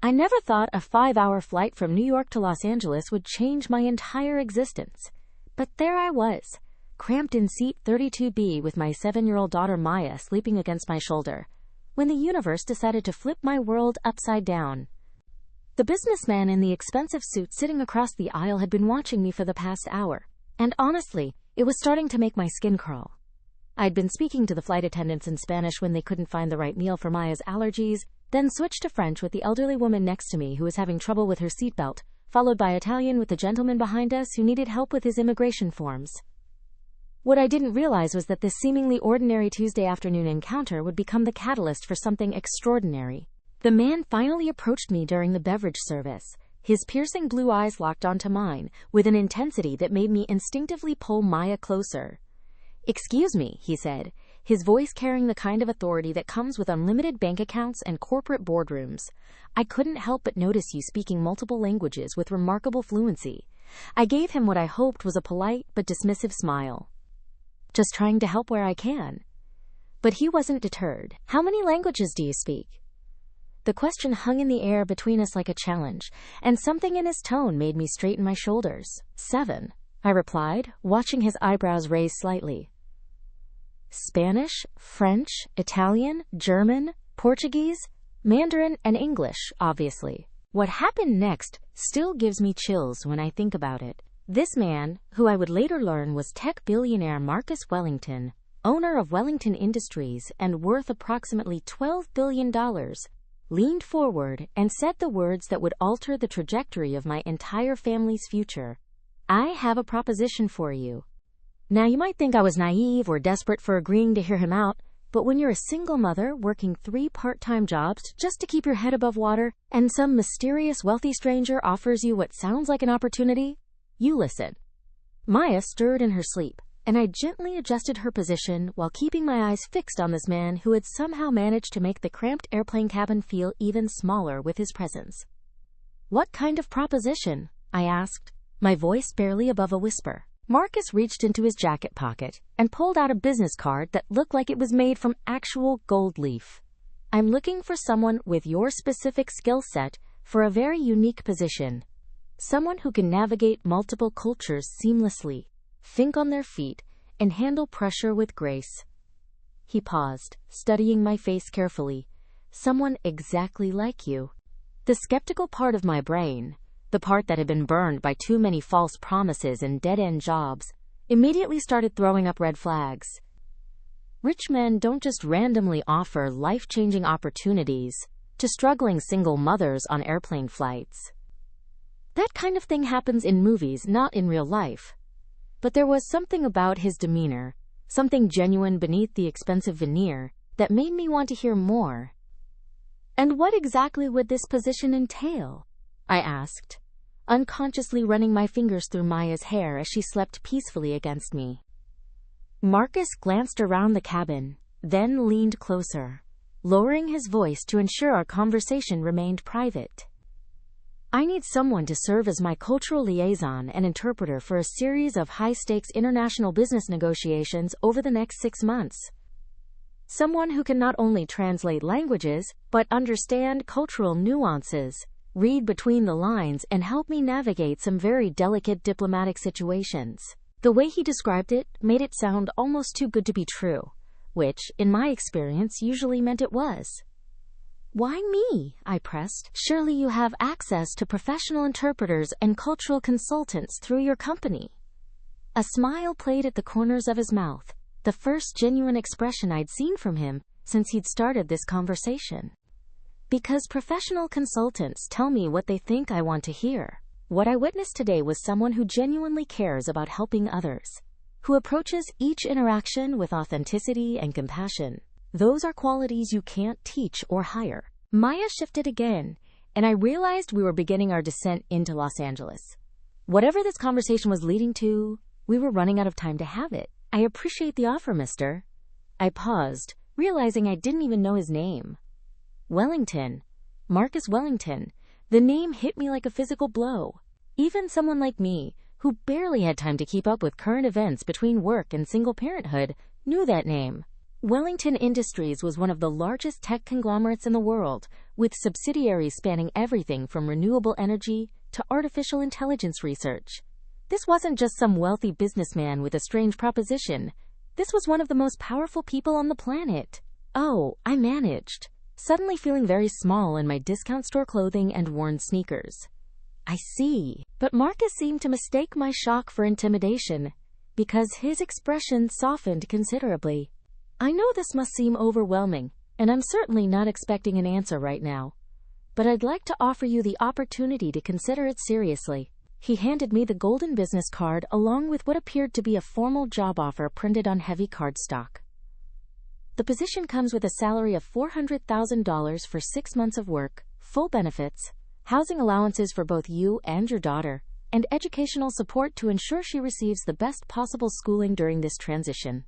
I never thought a 5-hour flight from New York to Los Angeles would change my entire existence. But there I was, cramped in seat 32B with my 7-year-old daughter Maya sleeping against my shoulder, when the universe decided to flip my world upside down. The businessman in the expensive suit sitting across the aisle had been watching me for the past hour, and honestly, it was starting to make my skin crawl. I'd been speaking to the flight attendants in Spanish when they couldn't find the right meal for Maya's allergies, then switched to French with the elderly woman next to me who was having trouble with her seatbelt, followed by Italian with the gentleman behind us who needed help with his immigration forms. What I didn't realize was that this seemingly ordinary Tuesday afternoon encounter would become the catalyst for something extraordinary. The man finally approached me during the beverage service, his piercing blue eyes locked onto mine, with an intensity that made me instinctively pull Maya closer. "Excuse me," he said, his voice carrying the kind of authority that comes with unlimited bank accounts and corporate boardrooms. "I couldn't help but notice you speaking multiple languages with remarkable fluency." I gave him what I hoped was a polite but dismissive smile. "Just trying to help where I can." But he wasn't deterred. "How many languages do you speak?" The question hung in the air between us like a challenge, and something in his tone made me straighten my shoulders. 7, I replied, watching his eyebrows raise slightly. "Spanish, French, Italian, German, Portuguese, Mandarin, and English, obviously." What happened next still gives me chills when I think about it. This man, who I would later learn was tech billionaire Marcus Wellington, owner of Wellington Industries and worth approximately $12 billion, leaned forward and said the words that would alter the trajectory of my entire family's future. "I have a proposition for you." Now, you might think I was naive or desperate for agreeing to hear him out, but when you're a single mother working 3 part-time jobs just to keep your head above water, and some mysterious wealthy stranger offers you what sounds like an opportunity, you listen. Maya stirred in her sleep, and I gently adjusted her position while keeping my eyes fixed on this man who had somehow managed to make the cramped airplane cabin feel even smaller with his presence. "What kind of proposition?" I asked, my voice barely above a whisper. Marcus reached into his jacket pocket and pulled out a business card that looked like it was made from actual gold leaf. "I'm looking for someone with your specific skill set for a very unique position. Someone who can navigate multiple cultures seamlessly, think on their feet, and handle pressure with grace." He paused, studying my face carefully. "Someone exactly like you." The skeptical part of my brain, the part that had been burned by too many false promises and dead-end jobs, immediately started throwing up red flags. Rich men don't just randomly offer life-changing opportunities to struggling single mothers on airplane flights. That kind of thing happens in movies, not in real life. But there was something about his demeanor, something genuine beneath the expensive veneer, that made me want to hear more. "And what exactly would this position entail?" I asked, unconsciously running my fingers through Maya's hair as she slept peacefully against me. Marcus glanced around the cabin, then leaned closer, lowering his voice to ensure our conversation remained private. "I need someone to serve as my cultural liaison and interpreter for a series of high-stakes international business negotiations over the next 6 months. Someone who can not only translate languages, but understand cultural nuances, read between the lines, and help me navigate some very delicate diplomatic situations." The way he described it made it sound almost too good to be true, which, in my experience, usually meant it was. "Why me?" I pressed. "Surely you have access to professional interpreters and cultural consultants through your company." A smile played at the corners of his mouth, the first genuine expression I'd seen from him since he'd started this conversation. "Because professional consultants tell me what they think I want to hear." What I witnessed today was someone who genuinely cares about helping others, who approaches each interaction with authenticity and compassion. Those are qualities you can't teach or hire. Maya shifted again, and I realized we were beginning our descent into Los Angeles. Whatever this conversation was leading to, we were running out of time to have it. "I appreciate the offer, mister." I paused, realizing I didn't even know his name. Wellington. Marcus Wellington. The name hit me like a physical blow. Even someone like me, who barely had time to keep up with current events between work and single parenthood, knew that name. Wellington Industries was one of the largest tech conglomerates in the world, with subsidiaries spanning everything from renewable energy to artificial intelligence research. This wasn't just some wealthy businessman with a strange proposition. This was one of the most powerful people on the planet. Oh, I managed, suddenly feeling very small in my discount store clothing and worn sneakers. I see. But Marcus seemed to mistake my shock for intimidation, because his expression softened considerably. I know this must seem overwhelming, and I'm certainly not expecting an answer right now. But I'd like to offer you the opportunity to consider it seriously. He handed me the golden business card along with what appeared to be a formal job offer printed on heavy cardstock. The position comes with a salary of $400,000 for 6 months of work, full benefits, housing allowances for both you and your daughter, and educational support to ensure she receives the best possible schooling during this transition.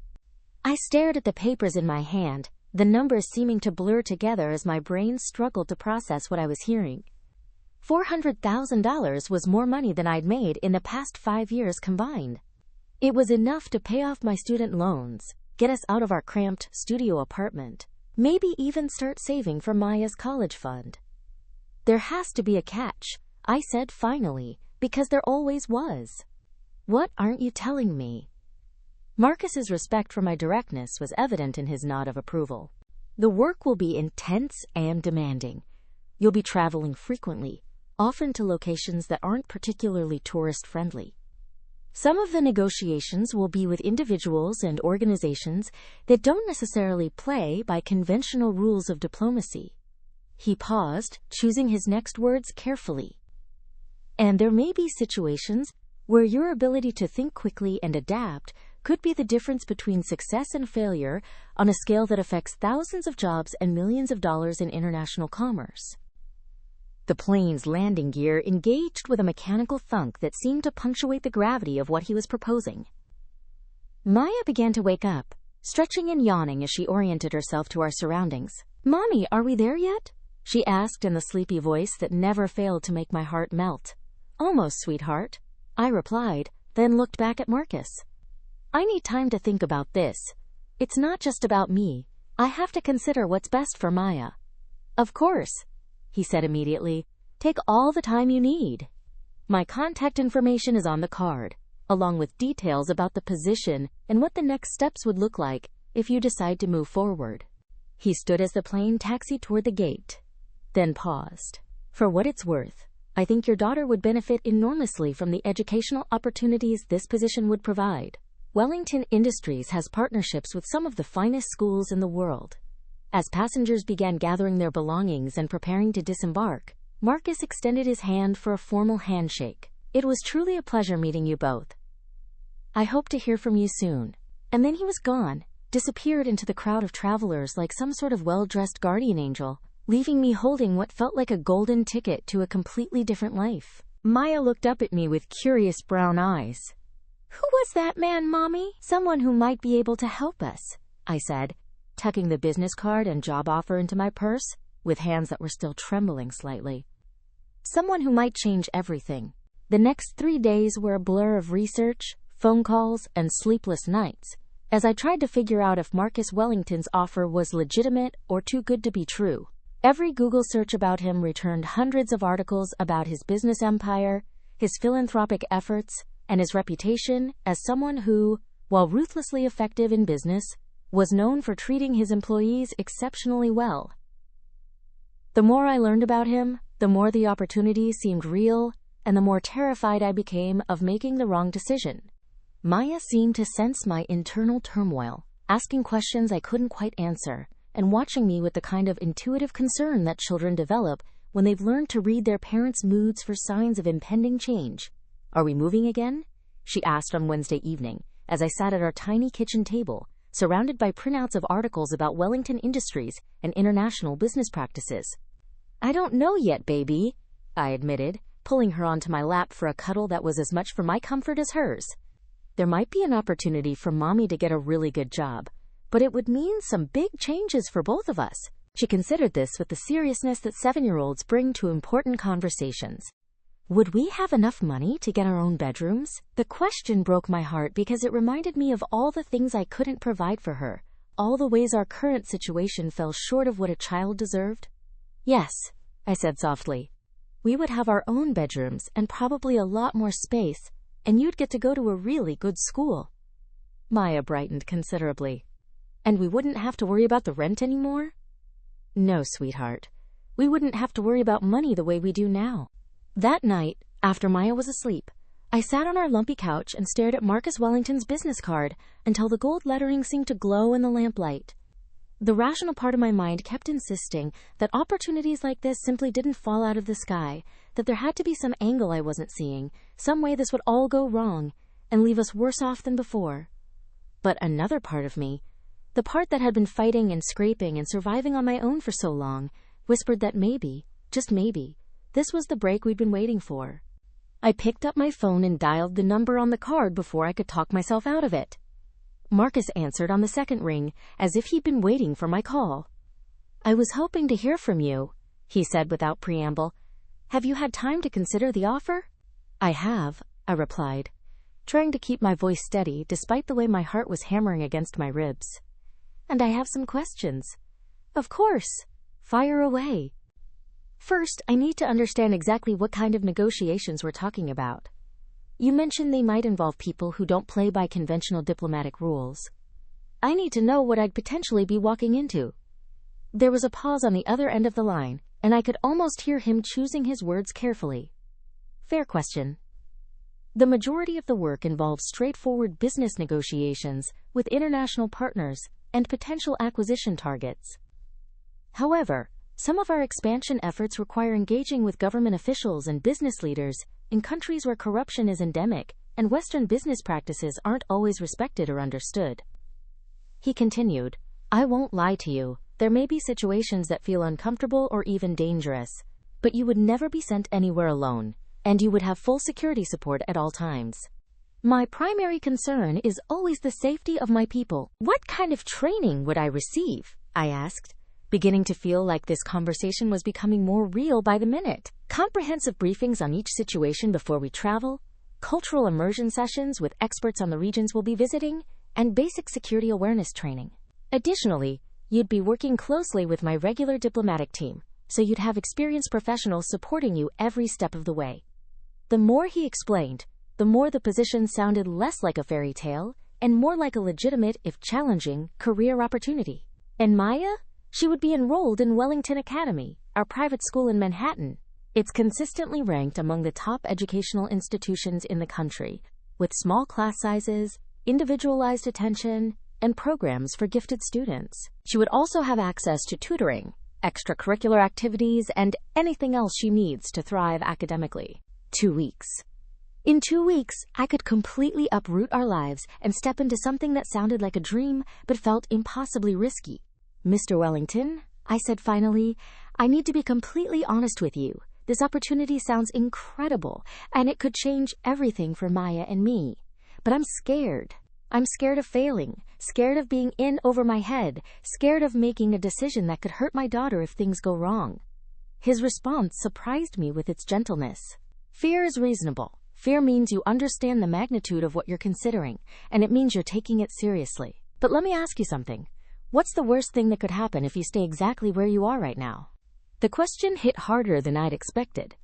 I stared at the papers in my hand, the numbers seeming to blur together as my brain struggled to process what I was hearing. $400,000 was more money than I'd made in the past 5 years combined. It was enough to pay off my student loans, get us out of our cramped studio apartment, maybe even start saving for Maya's college fund. There has to be a catch, I said finally, because there always was. What aren't you telling me? Marcus's respect for my directness was evident in his nod of approval. The work will be intense and demanding. You'll be traveling frequently, often to locations that aren't particularly tourist-friendly. Some of the negotiations will be with individuals and organizations that don't necessarily play by conventional rules of diplomacy. He paused, choosing his next words carefully. And there may be situations where your ability to think quickly and adapt could be the difference between success and failure on a scale that affects thousands of jobs and millions of dollars in international commerce. The plane's landing gear engaged with a mechanical thunk that seemed to punctuate the gravity of what he was proposing. Maya began to wake up, stretching and yawning as she oriented herself to our surroundings. "Mommy, are we there yet?" she asked in the sleepy voice that never failed to make my heart melt. "Almost, sweetheart," I replied, then looked back at Marcus. "I need time to think about this. It's not just about me. I have to consider what's best for Maya." "Of course," he said immediately. "Take all the time you need. My contact information is on the card, along with details about the position and what the next steps would look like if you decide to move forward." He stood as the plane taxied toward the gate, then paused. "For what it's worth, I think your daughter would benefit enormously from the educational opportunities this position would provide. Wellington Industries has partnerships with some of the finest schools in the world." As passengers began gathering their belongings and preparing to disembark, Marcus extended his hand for a formal handshake. "It was truly a pleasure meeting you both. I hope to hear from you soon." And then he was gone, disappeared into the crowd of travelers like some sort of well-dressed guardian angel, leaving me holding what felt like a golden ticket to a completely different life. Maya looked up at me with curious brown eyes. "Who was that man, Mommy?" "Someone who might be able to help us," I said, tucking the business card and job offer into my purse, with hands that were still trembling slightly. "Someone who might change everything." The next 3 days were a blur of research, phone calls, and sleepless nights, as I tried to figure out if Marcus Wellington's offer was legitimate or too good to be true. Every Google search about him returned hundreds of articles about his business empire, his philanthropic efforts, and his reputation as someone who, while ruthlessly effective in business, was known for treating his employees exceptionally well. The more I learned about him, the more the opportunity seemed real, and the more terrified I became of making the wrong decision. Maya seemed to sense my internal turmoil, asking questions I couldn't quite answer, and watching me with the kind of intuitive concern that children develop when they've learned to read their parents' moods for signs of impending change. "Are we moving again?" she asked on Wednesday evening, as I sat at our tiny kitchen table, surrounded by printouts of articles about Wellington Industries and international business practices. "I don't know yet, baby," I admitted, pulling her onto my lap for a cuddle that was as much for my comfort as hers. There might be an opportunity for Mommy to get a really good job, but it would mean some big changes for both of us. She considered this with the seriousness that 7-year-olds bring to important conversations. Would we have enough money to get our own bedrooms? The question broke my heart because it reminded me of all the things I couldn't provide for her, All the ways our current situation fell short of what a child deserved? Yes, I said softly. We would have our own bedrooms and probably a lot more space, and you'd get to go to a really good school. Maya brightened considerably. And we wouldn't have to worry about the rent anymore? No, sweetheart. We wouldn't have to worry about money the way we do now. That night, after Maya was asleep, I sat on our lumpy couch and stared at Marcus Wellington's business card until the gold lettering seemed to glow in the lamplight. The rational part of my mind kept insisting that opportunities like this simply didn't fall out of the sky, that there had to be some angle I wasn't seeing, some way this would all go wrong and leave us worse off than before. But another part of me, the part that had been fighting and scraping and surviving on my own for so long, whispered that maybe, just maybe, this was the break we'd been waiting for. I picked up my phone and dialed the number on the card before I could talk myself out of it. Marcus answered on the second ring, as if he'd been waiting for my call. I was hoping to hear from you, he said without preamble. Have you had time to consider the offer? I have, I replied, trying to keep my voice steady despite the way my heart was hammering against my ribs. And I have some questions. Of course. Fire away. First, I need to understand exactly what kind of negotiations we're talking about. You mentioned they might involve people who don't play by conventional diplomatic rules. I need to know what I'd potentially be walking into. There was a pause on the other end of the line, and I could almost hear him choosing his words carefully. Fair question. The majority of the work involves straightforward business negotiations with international partners and potential acquisition targets. However, some of our expansion efforts require engaging with government officials and business leaders in countries where corruption is endemic and Western business practices aren't always respected or understood. He continued, I won't lie to you, there may be situations that feel uncomfortable or even dangerous, but you would never be sent anywhere alone, and you would have full security support at all times. My primary concern is always the safety of my people. What kind of training would I receive? I asked, beginning to feel like this conversation was becoming more real by the minute. Comprehensive briefings on each situation before we travel, cultural immersion sessions with experts on the regions we'll be visiting, and basic security awareness training. Additionally, you'd be working closely with my regular diplomatic team, so you'd have experienced professionals supporting you every step of the way. The more he explained, the more the position sounded less like a fairy tale and more like a legitimate, if challenging, career opportunity. And Maya? She would be enrolled in Wellington Academy, our private school in Manhattan. It's consistently ranked among the top educational institutions in the country, with small class sizes, individualized attention, and programs for gifted students. She would also have access to tutoring, extracurricular activities, and anything else she needs to thrive academically. 2 weeks. In 2 weeks, I could completely uproot our lives and step into something that sounded like a dream but felt impossibly risky. Mr. Wellington, I said finally, I need to be completely honest with you. This opportunity sounds incredible, and it could change everything for Maya and me. But I'm scared. I'm scared of failing, scared of being in over my head, scared of making a decision that could hurt my daughter if things go wrong. His response surprised me with its gentleness. Fear is reasonable. Fear means you understand the magnitude of what you're considering, and it means you're taking it seriously. But let me ask you something. What's the worst thing that could happen if you stay exactly where you are right now? The question hit harder than I'd expected.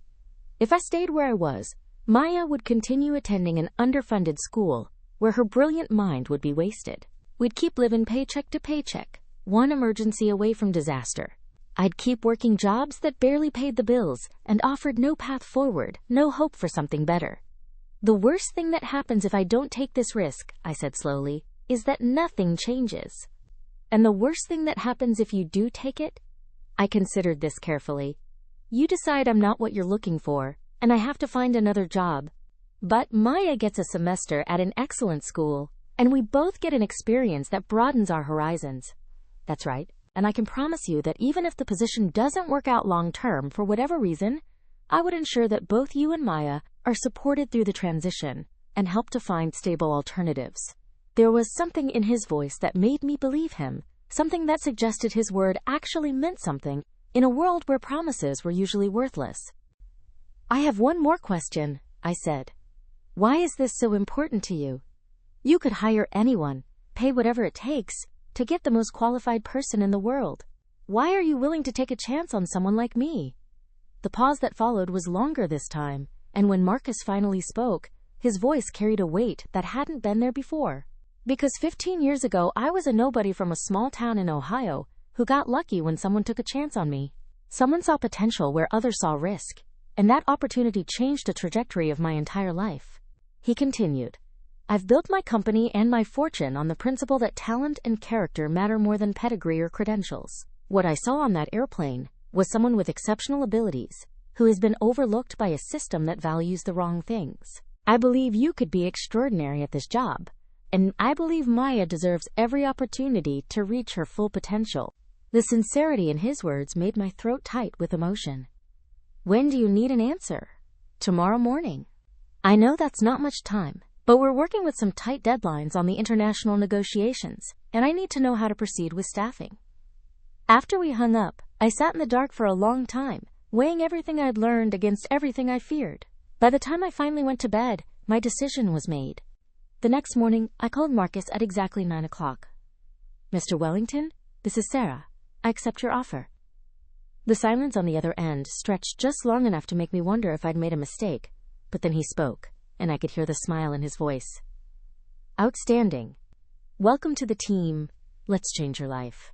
If I stayed where I was, Maya would continue attending an underfunded school where her brilliant mind would be wasted. We'd keep living paycheck to paycheck, one emergency away from disaster. I'd keep working jobs that barely paid the bills and offered no path forward, no hope for something better. The worst thing that happens if I don't take this risk, I said slowly, is that nothing changes. And the worst thing that happens if you do take it? I considered this carefully. You decide I'm not what you're looking for, and I have to find another job. But Maya gets a semester at an excellent school, and we both get an experience that broadens our horizons. That's right, and I can promise you that even if the position doesn't work out long-term for whatever reason, I would ensure that both you and Maya are supported through the transition and help to find stable alternatives. There was something in his voice that made me believe him, something that suggested his word actually meant something in a world where promises were usually worthless. I have one more question, I said. Why is this so important to you? You could hire anyone, pay whatever it takes, to get the most qualified person in the world. Why are you willing to take a chance on someone like me? The pause that followed was longer this time, and when Marcus finally spoke, his voice carried a weight that hadn't been there before. Because 15 years ago, I was a nobody from a small town in Ohio who got lucky when someone took a chance on me. Someone saw potential where others saw risk, and that opportunity changed the trajectory of my entire life. He continued, I've built my company and my fortune on the principle that talent and character matter more than pedigree or credentials. What I saw on that airplane was someone with exceptional abilities, who has been overlooked by a system that values the wrong things. I believe you could be extraordinary at this job, and I believe Maya deserves every opportunity to reach her full potential. The sincerity in his words made my throat tight with emotion. When do you need an answer? Tomorrow morning. I know that's not much time, but we're working with some tight deadlines on the international negotiations, and I need to know how to proceed with staffing. After we hung up, I sat in the dark for a long time, weighing everything I'd learned against everything I feared. By the time I finally went to bed, my decision was made. The next morning, I called Marcus at exactly 9 o'clock. Mr. Wellington, this is Sarah. I accept your offer. The silence on the other end stretched just long enough to make me wonder if I'd made a mistake, but then he spoke, and I could hear the smile in his voice. Outstanding. Welcome to the team. Let's change your life.